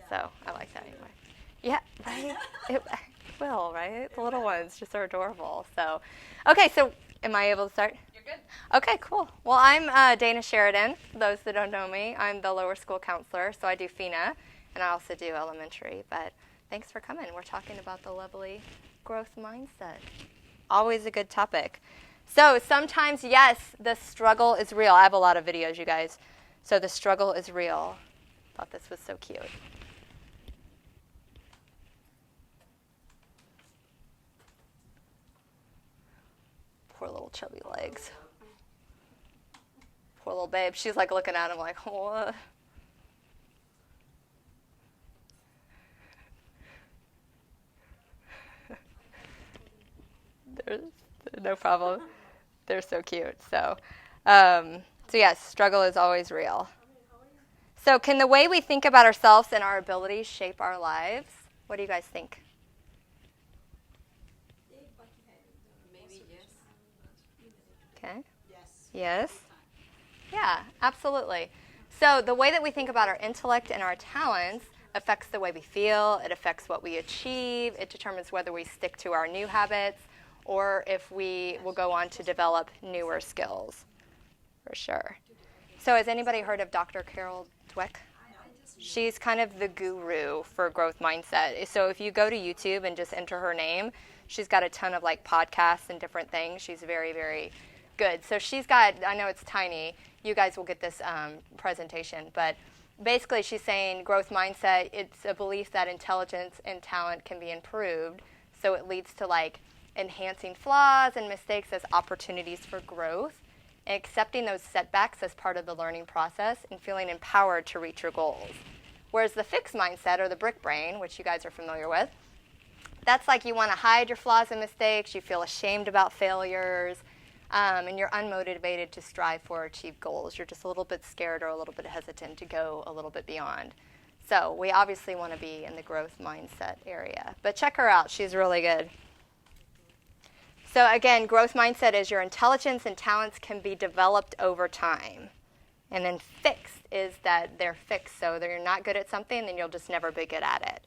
So I like that anyway. Yeah, right? It will, right? The little ones just are adorable. So, okay, so am I able to start? You're good. Okay, cool. Well, I'm Dana Sheridan. For those that don't know me, I'm the lower school counselor, so I do FINA, and I also do elementary. But thanks for coming. We're talking about the lovely growth mindset. Always a good topic. So sometimes, yes, the struggle is real. I have a lot of videos, you guys. So the struggle is real. Thought this was so cute. Poor little chubby legs. Poor little babe. She's like looking at him like, what? No problem. They're so cute. So yes, struggle is always real. So can the way we think about ourselves and our abilities shape our lives? What do you guys think? Maybe yes. Okay. Yes. Yes? Yeah, absolutely. So the way that we think about our intellect and our talents affects the way we feel. It affects what we achieve. It determines whether we stick to our new habits or if we will go on to develop newer skills, for sure. So has anybody heard of Dr. Carol Dweck? She's kind of the guru for growth mindset. So if you go to YouTube and just enter her name, she's got a ton of like podcasts and different things. She's very, very good. So she's got, I know it's tiny, you guys will get this presentation, but basically she's saying growth mindset, it's a belief that intelligence and talent can be improved. So it leads to like enhancing flaws and mistakes as opportunities for growth, and accepting those setbacks as part of the learning process and feeling empowered to reach your goals. Whereas the fixed mindset, or the brick brain, which you guys are familiar with, that's like you want to hide your flaws and mistakes, you feel ashamed about failures, and you're unmotivated to strive for or achieve goals. You're just a little bit scared or a little bit hesitant to go a little bit beyond. So we obviously want to be in the growth mindset area. But check her out. She's really good. So again, growth mindset is your intelligence and talents can be developed over time. And then fixed is that they're fixed. So that you're not good at something, then you'll just never be good at it.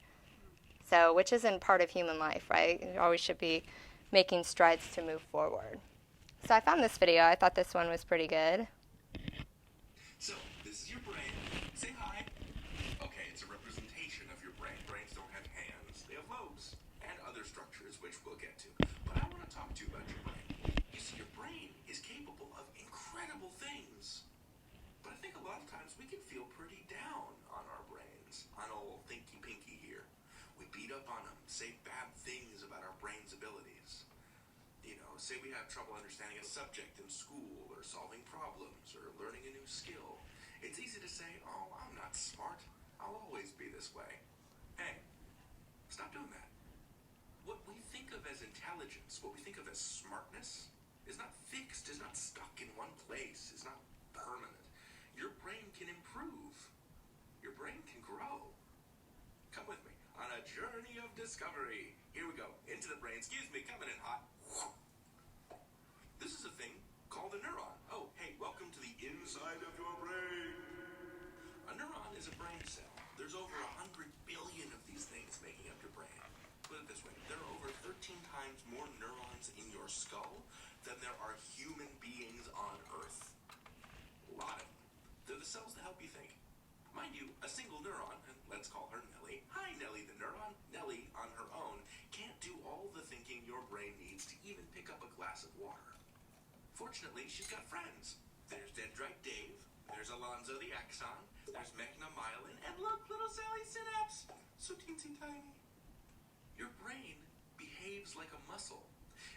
So, which isn't part of human life, right? You always should be making strides to move forward. So I found this video. I thought this one was pretty good. So, this is your brain. Say hi. Okay, it's a representation of your brain. Brains don't have hands. They have lobes and other structures, which we'll get to. But I want to talk to you about your brain. You see, your brain is capable of incredible things. But I think a lot of times we can feel pretty down on our brains. On old Thinky Pinky here. We beat up on them, say bad things about our brain's abilities. You know, say we have trouble understanding a subject in school, or solving problems, or learning a new skill. It's easy to say, oh, I'm not smart. I'll always be this way. Hey, stop doing that. What we think of as intelligence, what we think of as smartness, is not fixed, is not stuck in one place, is not permanent. Your brain can improve. Your brain can grow. Come with me on a journey of discovery. Here we go. Into the brain. Excuse me, coming in hot. This is a thing called a neuron. Oh, hey, welcome to the inside of your brain. A neuron is a brain cell. There's over 100 billion of these things making up your brain. Put it this way, there are over 13 times more neurons in your skull than there are human beings on Earth. A lot of them. They're the cells that help you think. Mind you, a single neuron, and let's call her Nellie. Hi, Nellie the neuron. Nellie, on her own, can't do all the thinking your brain needs to even pick up a glass of water. Fortunately, she's got friends. There's Dendrite Dave, there's Alonzo the Axon, there's Mechna Myelin, and look, little Sally Synapse. So teensy tiny. Your brain behaves like a muscle.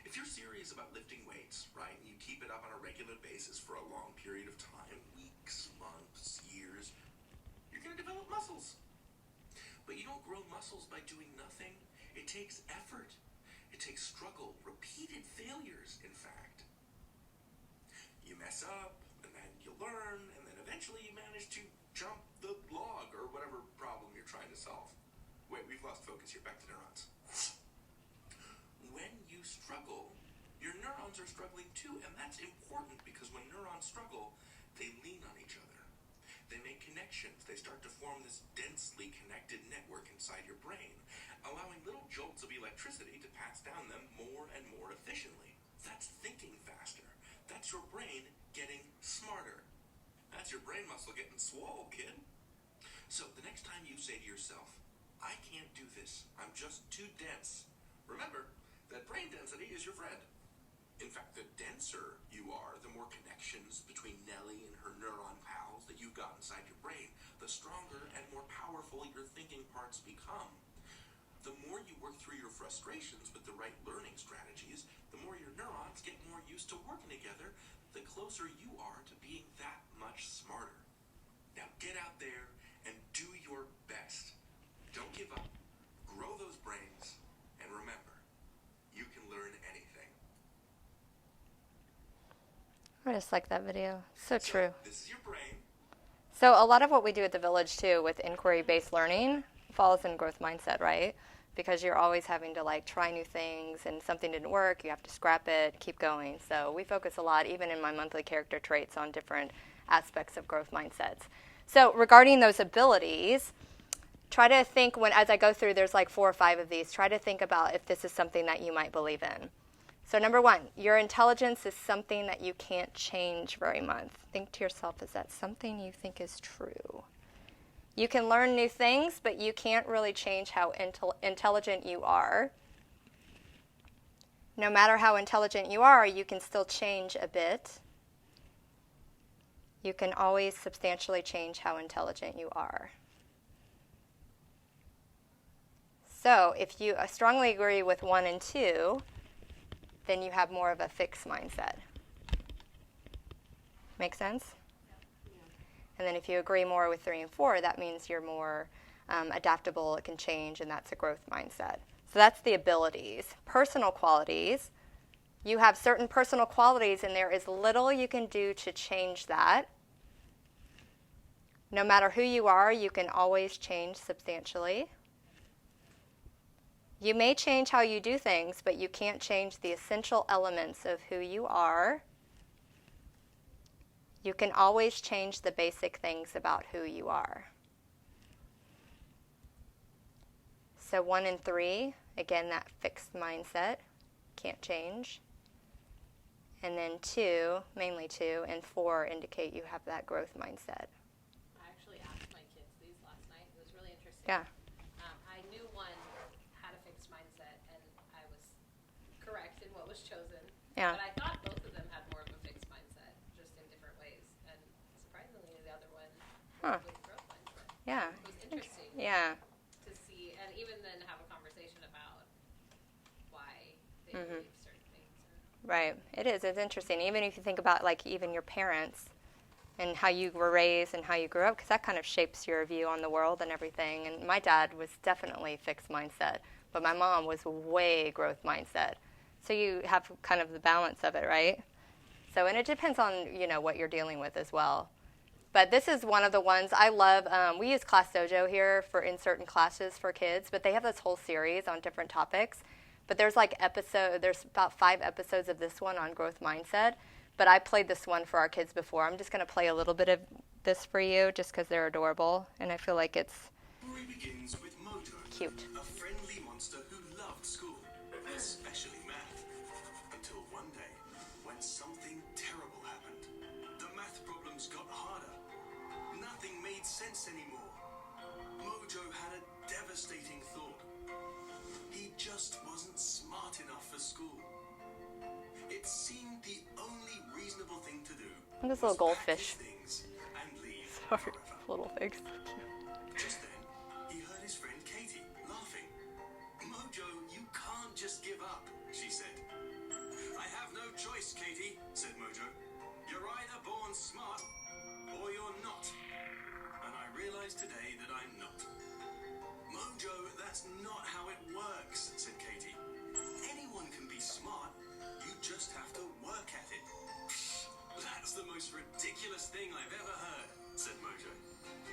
If you're serious about lifting weights, right, and you keep it up on a regular basis for a long period of time, weeks, months, years, you're going to develop muscles. But you don't grow muscles by doing nothing. It takes effort. It takes struggle, repeated failures, in fact. You mess up, and then you learn, and then eventually you manage to jump the log or whatever problem you're trying to solve. Wait, we've lost focus here. Back to neurons. When you struggle, your neurons are struggling too, and that's important because when neurons struggle, they lean on each other. they make connections. They start to form this densely connected network inside your brain, allowing little jolts of electricity to pass down them more and more efficiently. That's thinking faster. That's your brain getting smarter. That's your brain muscle getting swole, kid. So the next time you say to yourself, I can't do this, I'm just too dense, remember that brain density is your friend. In fact, the denser you are, the more connections between Nellie and her neuron pals that you've got inside your brain, the stronger and more powerful your thinking parts become. The more you work through your frustrations with the right learning strategies, the more your neurons get more used to working together, the closer you are to being that much smarter. Now get out there and do your best. Don't give up. Grow those brains. And remember, you can learn anything. I just like that video. So true. This is your brain. So a lot of what we do at the Village too with inquiry-based learning falls in growth mindset, right? Because you're always having to like try new things, and something didn't work, you have to scrap it, keep going. So we focus a lot, even in my monthly character traits, on different aspects of growth mindsets. So regarding those abilities, try to think as I go through, there's like 4 or 5 of these, try to think about if this is something that you might believe in. So number 1, your intelligence is something that you can't change very much. Think to yourself, is that something you think is true? You can learn new things, but you can't really change how intelligent you are. No matter how intelligent you are, you can still change a bit. You can always substantially change how intelligent you are. So if you strongly agree with 1 and 2, then you have more of a fixed mindset. Make sense? And then if you agree more with 3 and 4, that means you're more adaptable, it can change, and that's a growth mindset. So that's the abilities. Personal qualities. You have certain personal qualities, and there is little you can do to change that. No matter who you are, you can always change substantially. You may change how you do things, but you can't change the essential elements of who you are. You can always change the basic things about who you are. So 1 and 3, again, that fixed mindset, can't change. And then 2, mainly 2, and 4 indicate you have that growth mindset. I actually asked my kids these last night. It was really interesting. Yeah. I knew one had a fixed mindset, and I was correct in what was chosen. Yeah. But I thought both of them had more of a fixed mindset, just in different ways. And surprisingly, the other one was with growth mindset. Yeah. It was interesting Yeah. to see, and even then have a conversation about why they believe certain things. Right. It is. It's interesting. Even if you think about like even your parents and how you were raised and how you grew up, because that kind of shapes your view on the world and everything. And my dad was definitely fixed mindset, but my mom was way growth mindset. So you have kind of the balance of it, right? So, and it depends on, what you're dealing with as well. But this is one of the ones I love. We use Class Dojo here in certain classes for kids, but they have this whole series on different topics. But there's about 5 episodes of this one on growth mindset. But I played this one for our kids before. I'm just going to play a little bit of this for you just because they're adorable. And I feel like it's Story begins with Mojo, cute. a friendly monster who loved school, especially math. Until one day, when something terrible happened. The math problems got harder. Nothing made sense anymore. Mojo had a devastating thought. He just wasn't smart enough for school. It seemed the only reasonable thing to do. And this little was pack his goldfish. things and leave Sorry, forever. little things. Just then, he heard his friend Katie laughing. Mojo, you can't just give up, she said. I have no choice, Katie, said Mojo. You're either born smart or you're not. And I realize today that I'm not. Mojo, that's not how it works, said Katie. Anyone can be smart. You just have to work at it. That's the most ridiculous thing I've ever heard, said Mojo.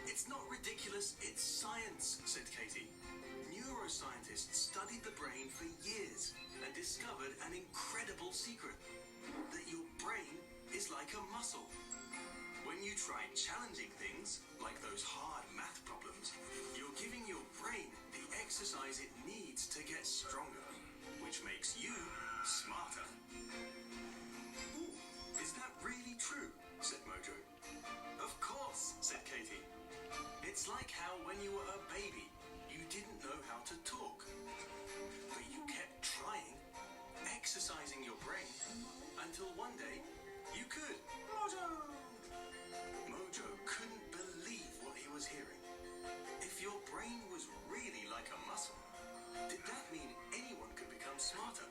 It's not ridiculous, it's science, said Katie. Neuroscientists studied the brain for years and discovered an incredible secret. That your brain is like a muscle. When when you try challenging things, like those hard math problems, you're giving your brain the exercise it needs to get stronger, which makes you smarter. Ooh, is that really true? Said Mojo. Of course, said Katie. It's like how when you were a baby, you didn't know how to talk, but you kept trying, exercising your brain, until one day you could. Mojo! Mojo couldn't believe what he was hearing. If your brain was really like a muscle, did that mean anyone could become smarter?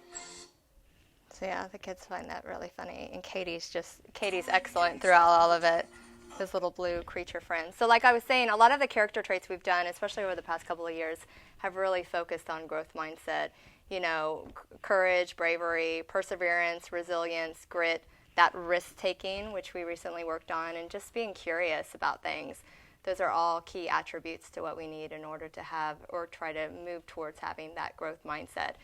So yeah, the kids find that really funny, and Katie's excellent throughout all of it. His little blue creature friends. So like I was saying, a lot of the character traits we've done, especially over the past couple of years, have really focused on growth mindset. You know, courage, bravery, perseverance, resilience, grit, that risk-taking, which we recently worked on, and just being curious about things. Those are all key attributes to what we need in order to have or try to move towards having that growth mindset.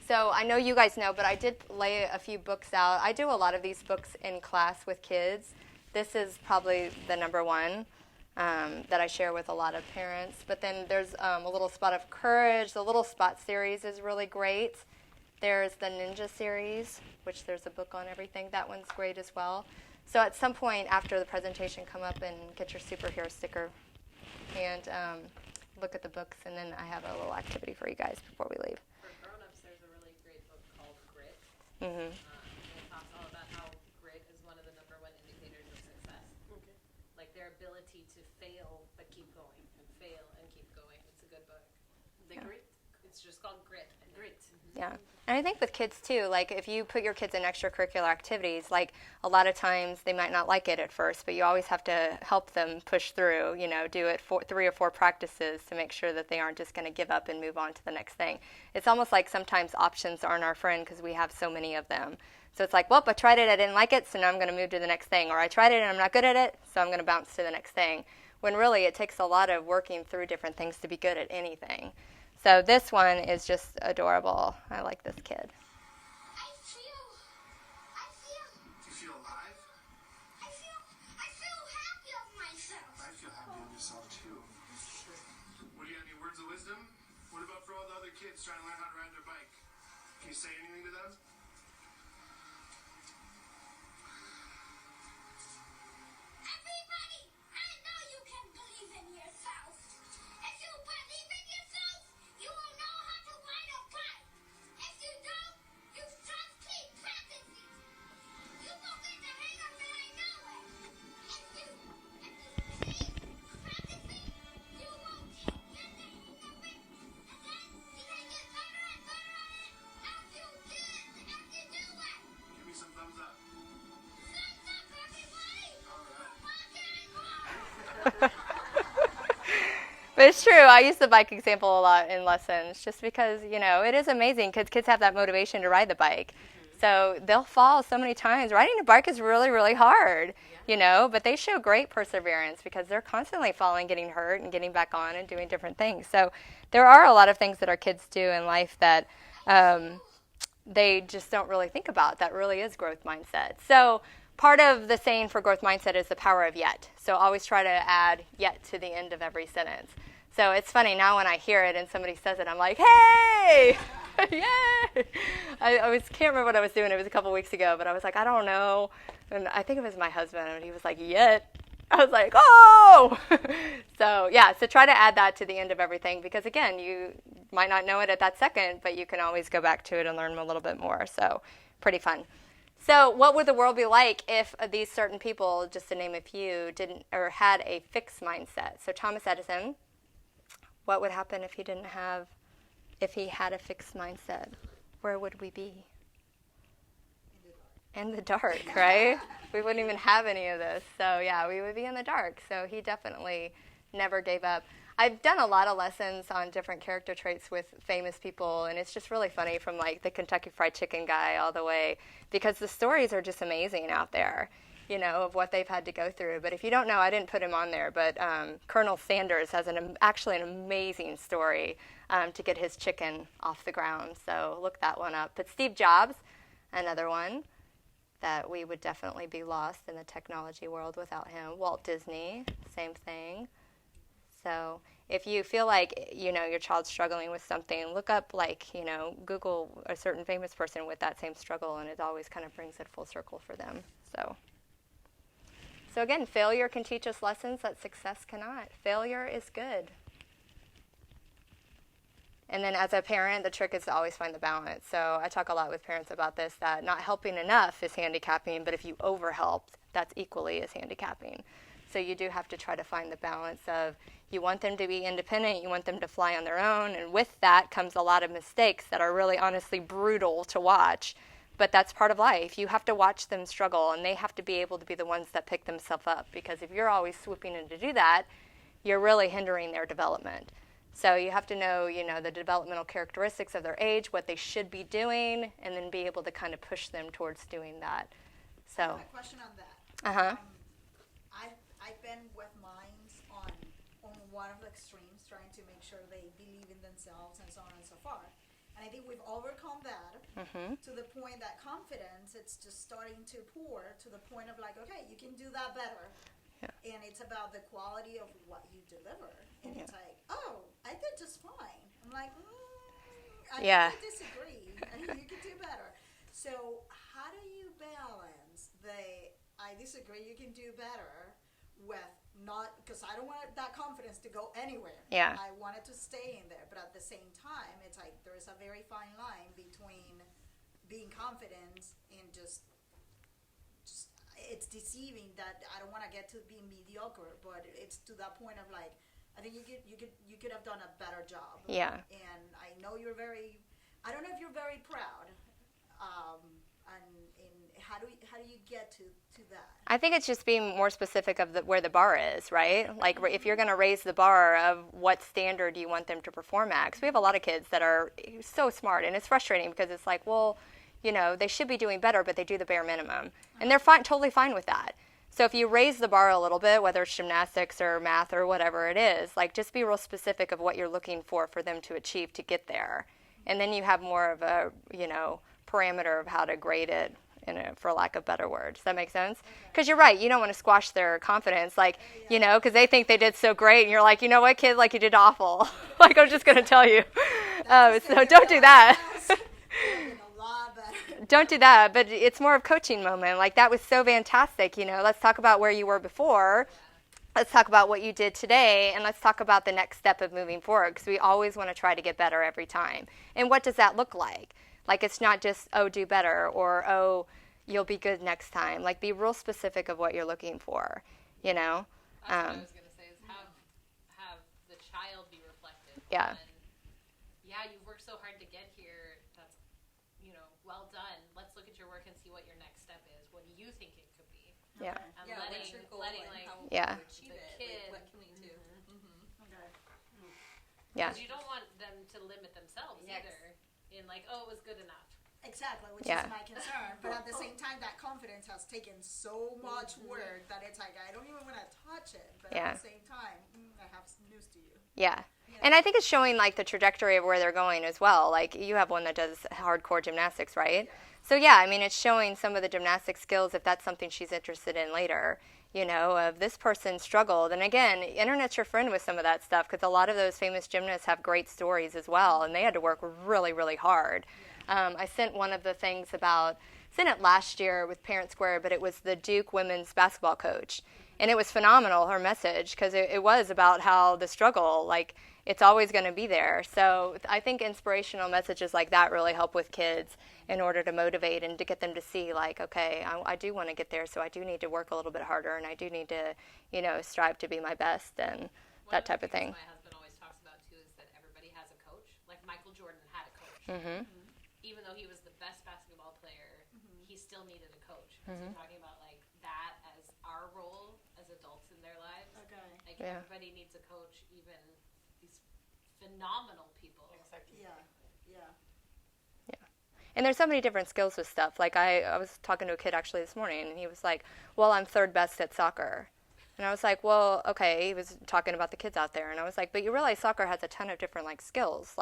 So I know you guys know, but I did lay a few books out. I do a lot of these books in class with kids. This is probably the number one that I share with a lot of parents. But then there's a Little Spot of Courage. The Little Spot series is really great. There's the Ninja series, which there's a book on everything. That one's great as well. So at some point after the presentation, come up and get your superhero sticker and look at the books. And then I have a little activity for you guys before we leave. For grown-ups, there's a really great book called Grit. Mm-hmm. It talks all about how grit is one of the number one indicators of success. Okay. Like their ability to fail but keep going, and fail and keep going. It's a good book. The Grit. It's just called Grit. Grit. Yeah. And I think with kids too, like if you put your kids in extracurricular activities, like a lot of times they might not like it at first, but you always have to help them push through, you know, do it 3 or 4 practices to make sure that they aren't just going to give up and move on to the next thing. It's almost like sometimes options aren't our friend because we have so many of them. So it's like, well, I tried it, I didn't like it, so now I'm going to move to the next thing. Or I tried it and I'm not good at it, so I'm going to bounce to the next thing. When really it takes a lot of working through different things to be good at anything. So this one is just adorable. I like this kid. I feel alive? I feel happy of myself. I feel happy of yourself too. What do you have, any words of wisdom? What about for all the other kids trying to learn how to ride their bike? Can you say anything to them? Everybody, I know you can believe in yourself. If you believe in yourself, you will know how to ride a bike. If you don't, you just keep practicing. You will get the hang of it, I know it. If you keep practicing, you will get the hang of it. And then you can get better and better at it as you do it. Give me some thumbs up. Thumbs up, everybody. All right. But it's true. I use the bike example a lot in lessons just because, you know, it is amazing because kids have that motivation to ride the bike. So they'll fall so many times. Riding a bike is really, really hard, you know, but they show great perseverance because they're constantly falling, getting hurt, and getting back on and doing different things. So there are a lot of things that our kids do in life that they just don't really think about. That really is growth mindset. So part of the saying for growth mindset is the power of yet. So always try to add yet to the end of every sentence. So it's funny now when I hear it and somebody says it, I'm like, hey, yay! I can't remember what I was doing. It was a couple weeks ago, but I was like, I don't know. And I think it was my husband, and he was like, yet. I was like, oh! So yeah, so try to add that to the end of everything because, again, you might not know it at that second, but you can always go back to it and learn a little bit more. So pretty fun. So what would the world be like if these certain people, just to name a few, didn't or had a fixed mindset? So Thomas Edison, what would happen if he had a fixed mindset? Where would we be? In the dark, right? We wouldn't even have any of this. So yeah, we would be in the dark. So he definitely never gave up. I've done a lot of lessons on different character traits with famous people, and it's just really funny from like the Kentucky Fried Chicken guy all the way, because the stories are just amazing out there, you know, of what they've had to go through. But if you don't know, I didn't put him on there, but Colonel Sanders has actually an amazing story to get his chicken off the ground. So look that one up. But Steve Jobs, another one. that we would definitely be lost in the technology world without him. Walt Disney, same thing. So if you feel like, your child's struggling with something, look up, Google a certain famous person with that same struggle, and it always kind of brings it full circle for them. So again, failure can teach us lessons that success cannot. Failure is good. And then as a parent, the trick is to always find the balance. So I talk a lot with parents about this, that not helping enough is handicapping, but if you overhelped, that's equally as handicapping. So you do have to try to find the balance of, you want them to be independent, you want them to fly on their own, and with that comes a lot of mistakes that are really honestly brutal to watch. But that's part of life. You have to watch them struggle, and they have to be able to be the ones that pick themselves up, because if you're always swooping in to do that, you're really hindering their development. So you have to know, the developmental characteristics of their age, what they should be doing, and then be able to kind of push them towards doing that. I have a question on that. I've been with minds on one of the extremes, trying to make sure they believe in themselves and so on and so forth. And I think we've overcome that to the point that confidence, it's just starting to pour to the point of like, okay, you can do that better. Yeah. And it's about the quality of what you deliver. And it's like, oh, I did just fine. I'm like, I disagree. I think you can do better. So how do you balance I disagree, you can do better, with not, because I don't want that confidence to go anywhere. Yeah. I want it to stay in there. But at the same time, it's like there's a very fine line between being confident and just it's deceiving that I don't want to get to being mediocre, but it's to that point of like, I think you could have done a better job. Yeah. And I know you're I don't know if you're very proud. And how do you get to that? I think it's just being more specific of where the bar is, right? Like if you're going to raise the bar of what standard you want them to perform at. 'Cause we have a lot of kids that are so smart, and it's frustrating because it's like, well, they should be doing better, but they do the bare minimum. And they're totally fine with that. So if you raise the bar a little bit, whether it's gymnastics or math or whatever it is, like just be real specific of what you're looking for them to achieve to get there. And then you have more of a, parameter of how to grade it, for lack of better words. Does that make sense? Because you're right. You don't want to squash their confidence, because they think they did so great. And you're like, you know what, kid, you did awful. I'm just going to tell you. So don't do that. Don't do that. But it's more of coaching moment. That was so fantastic. Let's talk about where you were before. Let's talk about what you did today, and let's talk about the next step of moving forward, because we always want to try to get better every time. And what does that look like? It's not just, oh, do better, or, oh, you'll be good next time. Be real specific of what you're looking for, That's what I was going to say, is have the child be reflective. Yeah. And, you've worked so hard to get here. That's, well done. Let's look at your work and see what your next step is. What do you think it could be? Yeah. And what's your goal letting and how Yeah. you achieve the it? kid. What can we do? Okay. Yeah. Because you don't want them to limit themselves Yes. either. In oh, it was good enough. Exactly, which Yeah. is my concern. But at the same time, that confidence has taken so much work that it's like, I don't even want to touch it. But Yeah. at the same time, I have some news to you. Yeah. And I think it's showing the trajectory of where they're going as well. You have one that does hardcore gymnastics, right? So it's showing some of the gymnastic skills if that's something she's interested in later. Of this person struggled. And again, internet's your friend with some of that stuff, because a lot of those famous gymnasts have great stories as well, and they had to work really, really hard. I sent one of the things sent it last year with Parent Square, but it was the Duke women's basketball coach. And it was phenomenal, her message, because it was about how the struggle, it's always going to be there. So I think inspirational messages like that really help with kids in order to motivate and to get them to see, okay, I do want to get there, so I do need to work a little bit harder, and I do need to, strive to be my best and that type of thing. My husband always talks about, too, is that everybody has a coach. Michael Jordan had a coach. Mm-hmm. Even though he was the best basketball player, he still needed a coach. Mm-hmm. So talking about, that as our role as adults in their lives. Okay. Yeah. Everybody needs a coach, even these phenomenal people. Yeah. Yeah. And there's so many different skills with stuff. I was talking to a kid actually this morning, and he was like, well, I'm third best at soccer. And I was like, well, okay. He was talking about the kids out there. And I was like, but you realize soccer has a ton of different, skills.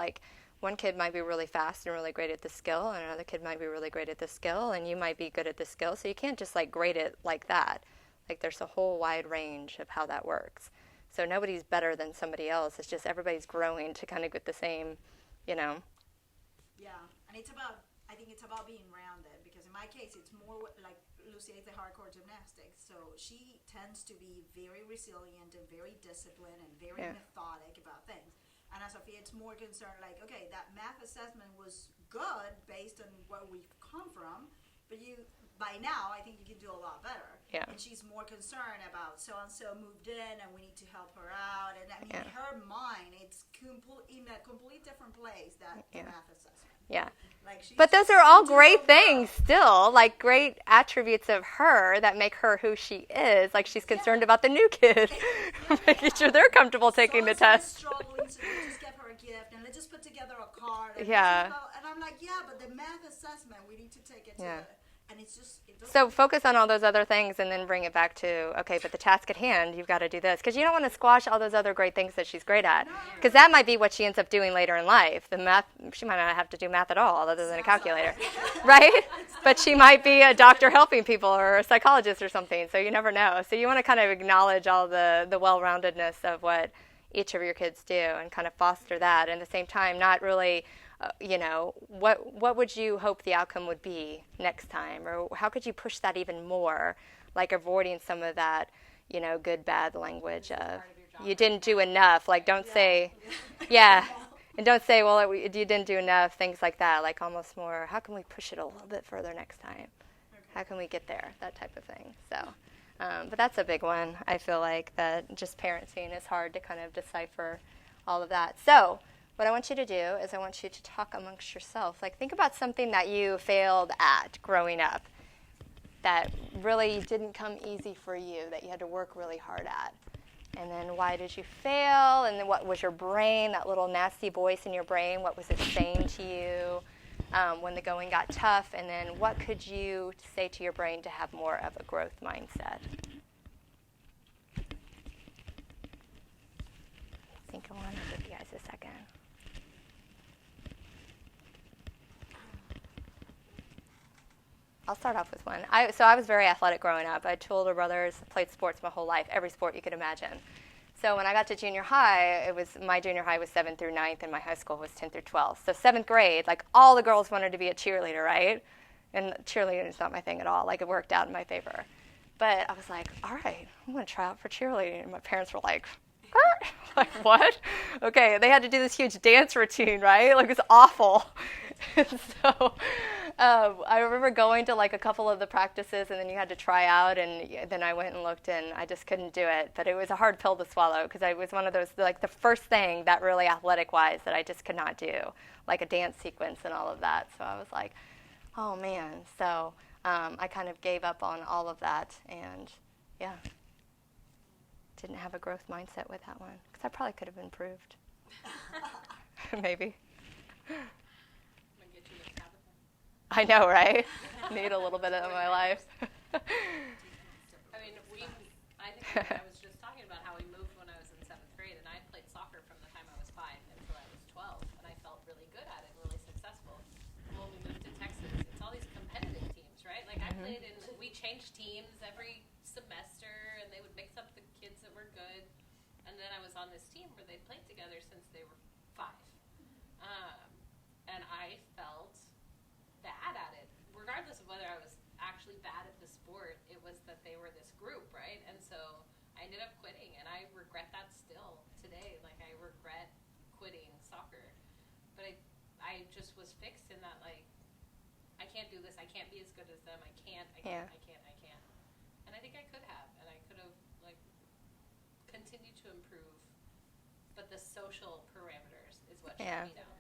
one kid might be really fast and really great at the skill, and another kid might be really great at the skill, and you might be good at the skill. So you can't just like grade it like that. Like there's a whole wide range of how that works. So nobody's better than somebody else. It's just everybody's growing to kind of get the same, you know. Yeah, and I think it's about being rounded, because in my case, it's more like Lucia is the hardcore gymnastics, so she tends to be very resilient and very disciplined and very methodic about things. And as Sophia, it's more concerned like, okay, that math assessment was good based on where we've come from, but by now, I think you can do a lot better. Yeah. And she's more concerned about so-and-so moved in and we need to help her out. And I mean, her mind, it's in a completely different place than the math assessment. Yeah. Like but those are all great things still, like great attributes of her that make her who she is. Like she's concerned about the new kid, making sure they're comfortable taking the test. Struggling, so let's just give her a gift and let's just put together a card. And and I'm like, yeah, but the math assessment, we need to take it to the... And it's just, so focus on all those other things and then bring it back to, okay, but the task at hand, you've got to do this. Because you don't want to squash all those other great things that she's great at. Because that might be what she ends up doing later in life. The math, she might not have to do math at all other than a calculator, right? But she might be a doctor helping people or a psychologist or something. So you never know. So you want to kind of acknowledge all the well-roundedness of what each of your kids do and kind of foster that. And at the same time, not really... what would you hope the outcome would be next time? Or how could you push that even more, like avoiding some of that, good, bad language of you didn't do enough. Like don't say, and don't say, well, you didn't do enough, things like that. Like almost more, how can we push it a little bit further next time? How can we get there? That type of thing. So, but that's a big one. I feel like that just parenting is hard to kind of decipher all of that. So, what I want you to do is I want you to talk amongst yourself. Like think about something that you failed at growing up that really didn't come easy for you, that you had to work really hard at. And then why did you fail? And then what was your brain, that little nasty voice in your brain, what was it saying to you when the going got tough? And then what could you say to your brain to have more of a growth mindset? I think I want to give you guys a second. I'll start off with one. So I was very athletic growing up. I had two older brothers, played sports my whole life, every sport you could imagine. So when I got to junior high, my junior high was 7th through 9th, and my high school was 10th through 12th. So 7th grade, like all the girls wanted to be a cheerleader, right? And cheerleading is not my thing at all. Like it worked out in my favor. But I was like, all right, I'm going to try out for cheerleading. And my parents were like, like, what? Okay, they had to do this huge dance routine, right? Like, it was awful. So I remember going to, like, a couple of the practices, and then you had to try out, and then I went and looked, and I just couldn't do it. But it was a hard pill to swallow, because I was one of those, like, the first thing that really athletic-wise that I just could not do, like a dance sequence and all of that. So I was like, oh, man. So I kind of gave up on all of that, and, yeah. Didn't have a growth mindset with that one, because I probably could have improved. Maybe. I'm gonna get you with Tabitha. I know, right? Need a little bit of my life. I mean, I think I was just talking about how we moved when I was in 7th grade, and I played soccer from the time I was 5 until I was 12, and I felt really good at it, really successful. And when we moved to Texas, it's all these competitive teams, right? Like I played we changed teams every semester, and they would mix up the kids that were good. And then I was on this team where they played together since they were 5. And I felt bad at it. Regardless of whether I was actually bad at the sport, it was that they were this group, right? And so I ended up quitting, and I regret that still today. Like, I regret quitting soccer. But I just was fixed in that, like, I can't do this. I can't be as good as them. I can't. And I think I could have, and I could have, like, continued to improve. But the social parameters is what shut me down.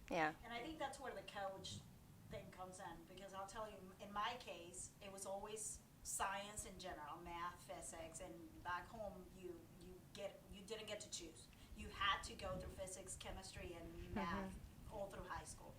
Yeah. And I think that's where the coach thing comes in, because I'll tell you, in my case, it was always science in general, math, physics, and back home you didn't get to choose. You had to go through physics, chemistry, and math all through high school.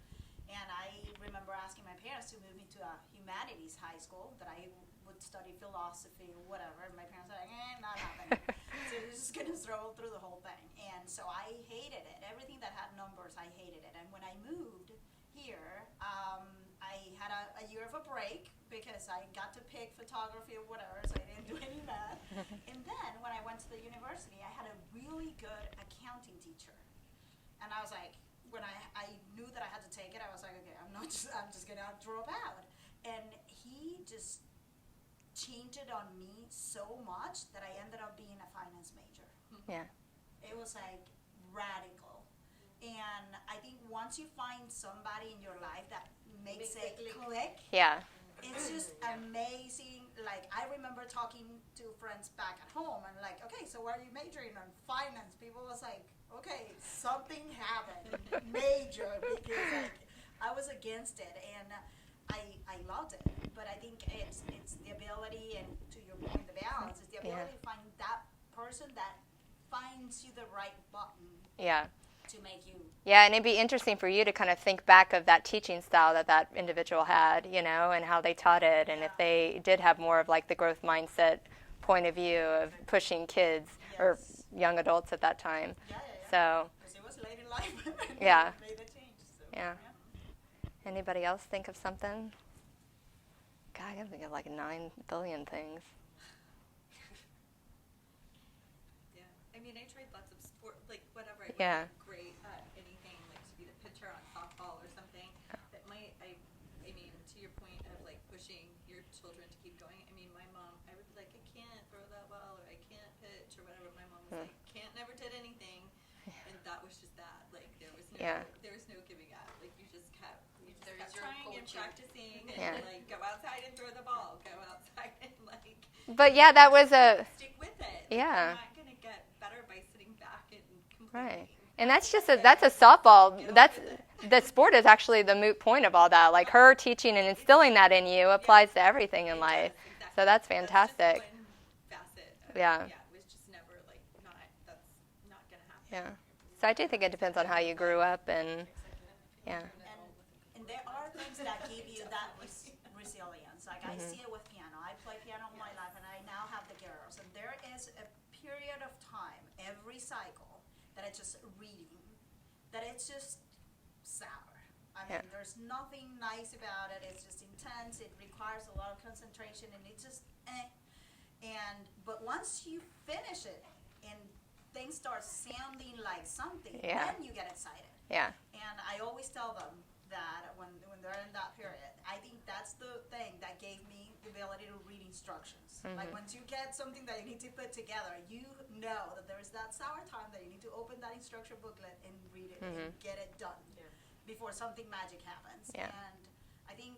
And I remember asking my parents to move me to a humanities high school that I would study philosophy or whatever. And my parents were like, not happening. So you're just going to stroll through the whole thing. And so I hated it. Everything that had numbers, I hated it. And when I moved here, I had a year of a break because I got to pick photography or whatever, so I didn't do any math. And then when I went to the university, I had a really good accounting teacher. And I was like, when I knew that I had to take it, I was like, okay, I'm just gonna drop out. And he just changed it on me so much that I ended up being a finance major. Yeah. It was like radical. And I think once you find somebody in your life that makes it click, Yeah. it's just amazing. Like, I remember talking to friends back at home and like, okay, so what are you majoring on? Finance. People was like, okay, something happened major, because like, I was against it, and I loved it. But I think it's the ability, and to your point, the balance, is the ability to find that person that finds you the right button Yeah. to make you. Yeah, and it'd be interesting for you to kind of think back of that teaching style that individual had, and how they taught it, and if they did have more of like the growth mindset point of view of pushing kids or young adults at that time. Yeah. So, Because it was late in life when Yeah. they made the change. So, Yeah. Anybody else think of something? God, I can think of like 9 billion things. Yeah, I mean, I tried lots of sport, like whatever. I Yeah. wasn't great at anything, like to be the pitcher on softball or something. That might, I mean, to your point of like pushing your children to keep going. I mean, my mom, I would be like, I can't throw that ball, or I can't pitch, or whatever. My mom was like, can't, never did anything, and that was just that. Like there was no giving up. Like you just kept trying and practicing, and like go outside and throw the ball, go outside and like. But yeah, that was Stick with it. Like, Yeah. I'm not gonna get better by sitting back and complaining. right. And that's just that's a softball. That's the sport is actually the moot point of all that. Like her teaching and instilling that in you applies to everything in life. Exactly. So that's fantastic. That's just one facet of Yeah. it was just never like that's not gonna happen. Yeah. So I do think it depends on how you grew up and yeah. And there are things that give you that resilience. Like I see it with piano. I play piano all my life, and I now have the girls. And there is a period of time every cycle that it's just reading, that it's just sour. I mean, Yeah. there's nothing nice about it. It's just intense. It requires a lot of concentration, and it's just but once you finish it and things start sounding like something, Yeah. then you get excited. Yeah. And I always tell them that when they're in that period, I think that's the thing that gave me the ability to read instructions. Like once you get something that you need to put together, you know that there's that sour time that you need to open that instruction booklet and read it and get it done before something magic happens. Yeah. And I think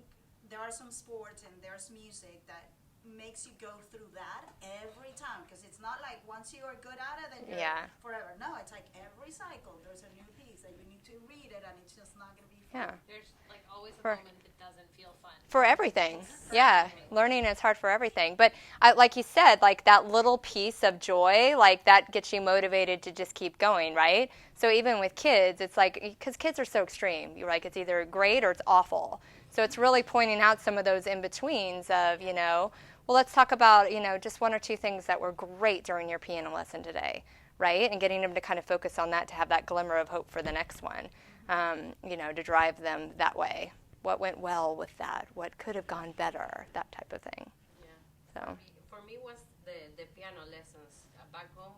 there are some sports and there's music that makes you go through that every time, because it's not like once you are good at it then you're forever. No, it's like every cycle there's a new piece that you need to read it, and it's just not going to be fun. Yeah. There's like always a For- moment that doesn't feel fun. For everything. Yeah. Learning is hard for everything. But like you said, like that little piece of joy, like that gets you motivated to just keep going, right? So even with kids, it's like, because kids are so extreme. You're like, it's either great or it's awful. So it's really pointing out some of those in-betweens of, well, let's talk about, just 1 or 2 things that were great during your piano lesson today, right? And getting them to kind of focus on that, to have that glimmer of hope for the next one, to drive them that way. What went well with that? What could have gone better? That type of thing. Yeah. So, For me was the piano lessons back home.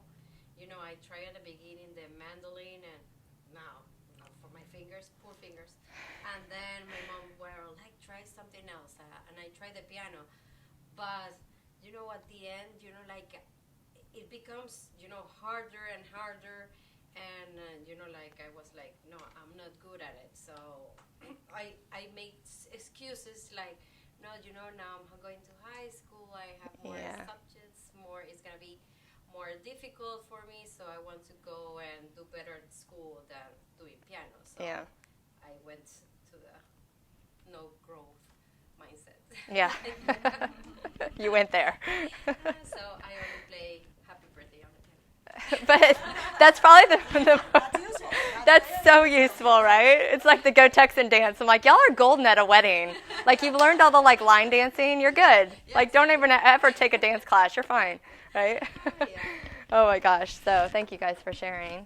I tried at the beginning the mandolin, and now for my fingers, poor fingers. And then my mom were like, try something else. And I tried the piano. But, at the end, like it becomes, harder and harder. And, I was like, no, I'm not good at it. So I made excuses like, no, now I'm going to high school. I have more subjects, it's going to be more difficult for me. So I want to go and do better at school than doing piano. So I went to the no growth mindset. yeah. You went there. So I only play Happy Birthday on the piano. But that's probably the That's useful. that's so useful, right? It's like the Go Texan dance. I'm like, y'all are golden at a wedding. Like, you've learned all the line dancing, you're good. Like, don't even ever take a dance class, you're fine, right? Oh my gosh. So thank you guys for sharing.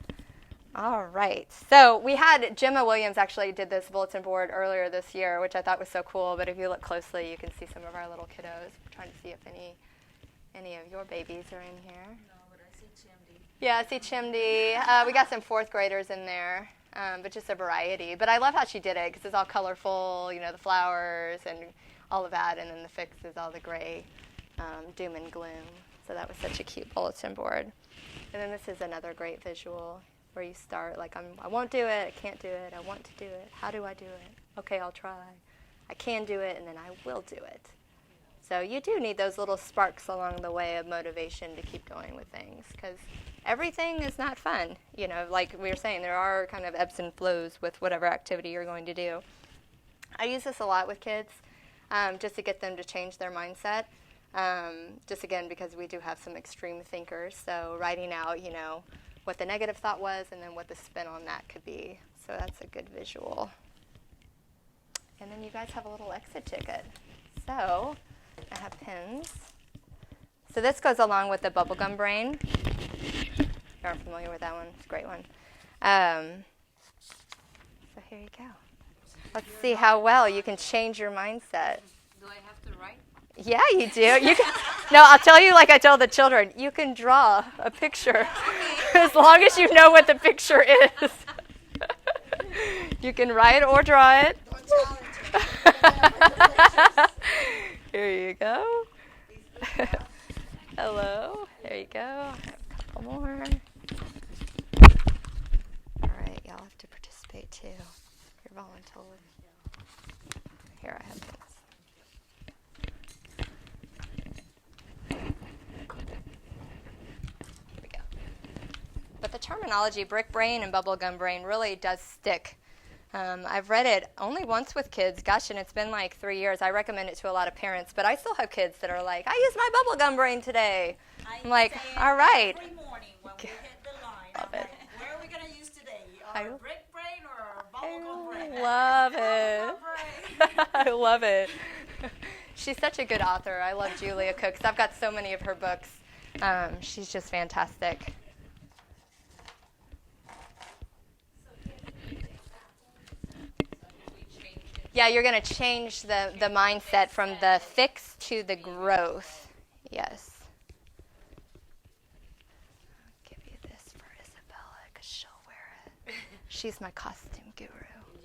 All right. So we had Gemma Williams actually did this bulletin board earlier this year, which I thought was so cool. But if you look closely, you can see some of our little kiddos. We're trying to see if any of your babies are in here. No, but I see Chimdy. Yeah, I see Chimdy. We got some fourth graders in there, but just a variety. But I love how she did it because it's all colorful, the flowers and all of that. And then the fix is all the gray doom and gloom. So that was such a cute bulletin board. And then this is another great visual where you start like, I won't do it, I can't do it, I want to do it, how do I do it? Okay, I'll try. I can do it, and then I will do it. So you do need those little sparks along the way of motivation to keep going with things, because everything is not fun. Like we were saying, there are kind of ebbs and flows with whatever activity you're going to do. I use this a lot with kids, just to get them to change their mindset. Just again, because we do have some extreme thinkers, so writing out, what the negative thought was and then what the spin on that could be. So that's a good visual. And then you guys have a little exit ticket. So I have pins. So this goes along with the bubblegum brain. You aren't familiar with that one. It's a great one. So here you go. Let's see how well you can change your mindset. Do I have to write? Yeah, you do. You can, no, I'll tell you like I tell the children. You can draw a picture as long as you know what the picture is. You can write or draw it. Here you go. Hello. There you go. I have a couple more. All right, y'all have to participate too. You're voluntold. Here I have this. But the terminology, brick brain and bubblegum brain, really does stick. I've read it only once with kids. Gosh, and it's been like 3 years. I recommend it to a lot of parents, but I still have kids that are like, I used my bubblegum brain today. I'm like, all right. Every morning when we hit the line, Love I'm it. like, where are we going to use today? I- Our brick brain or our bubblegum brain? I love it. Bubblegum brain. I love it. She's such a good author. I love Julia Cooks. I've got so many of her books. She's just fantastic. Yeah, you're going to change the mindset from the fix to the growth. Yes. I'll give you this for Isabella because she'll wear it. She's my costume guru.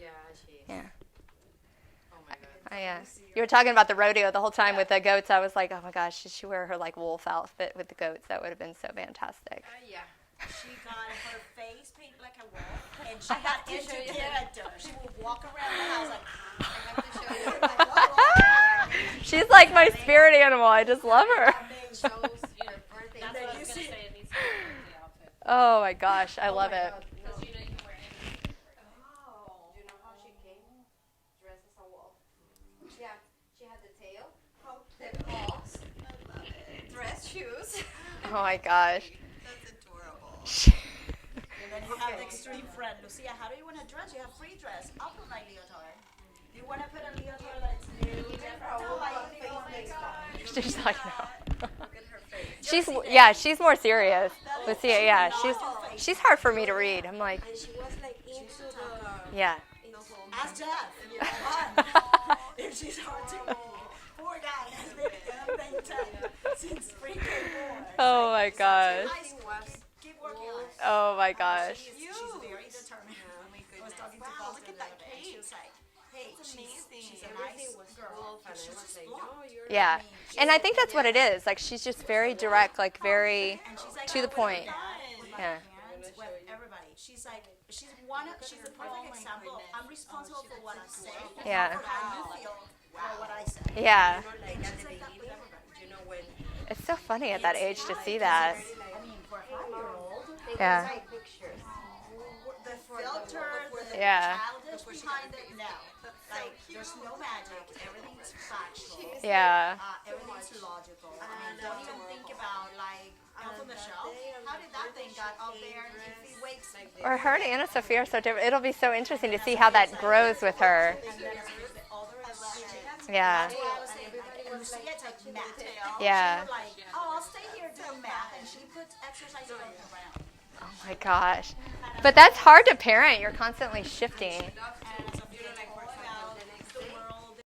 Yeah, she is. Yeah. Oh my God. You were talking about the rodeo the whole time with the goats. I was like, oh my gosh, should she wear her like wolf outfit with the goats? That would have been so fantastic. Yeah. She got her face painted like a wolf, and she got into character. She would walk around the house like, I have to show you. like, whoa. She's like my spirit animal. I just love her. Shows your birthday. That's what I was gonna say. It needs to be a birthday outfit. Oh my gosh, I love it. Because you can wear anything. You know how she came? Dressed as a wolf. Yeah, she had the tail, the paws, dress shoes. Oh my gosh. That's adorable. And then you have the extreme friend. Lucia, how do you want to dress? You have free dress. I'll put my leotard. Do you want to put a leotard that's new? She's like, no. Look at her face. She's more serious. Lucia, yeah, she's hard for me to read. I'm like, And she was like into the yeah. whole Ask Jeff. If she's hard to read. Poor guy has been since pre-K4. Oh my gosh. Keep working on it. Oh my gosh. She's very determined. I was talking to Wow, Foster look at the that other day, and she was like, hey, It's amazing. she's a Everything nice was girl. wolf, and I She's was just like, blonde. no, you're Yeah. And I think that's what it is. Like, she's just very direct, like very And she's like, to the point. with my Yeah. parents, with everybody. She's like, she's a perfect example of I'm responsible for what I say, and Yeah. not for how you feel for what I say. Yeah. like And at she's the like that with beginning, everybody. you know, when It's so funny at that age to see that. I mean, for a 5-year-old, Yeah. take pictures. the filter, the Yeah. childish behind it, no. Like, there's no magic. Everything's factual. Yeah. Everything's logical. I mean, don't even think about, like, Elf on the Shelf. How did that thing got up there if he wakes Or her and Anna Sophia are so different. It'll be so interesting to see how that grows with her. and then all the rest of it? Yeah. That's what I was saying. Like, Lucia takes math. Yeah. She was like, oh, I'll stay here doing math. And she puts exercises on the ground. Oh my gosh. But that's hard to parent. You're constantly shifting. And you know, like for example,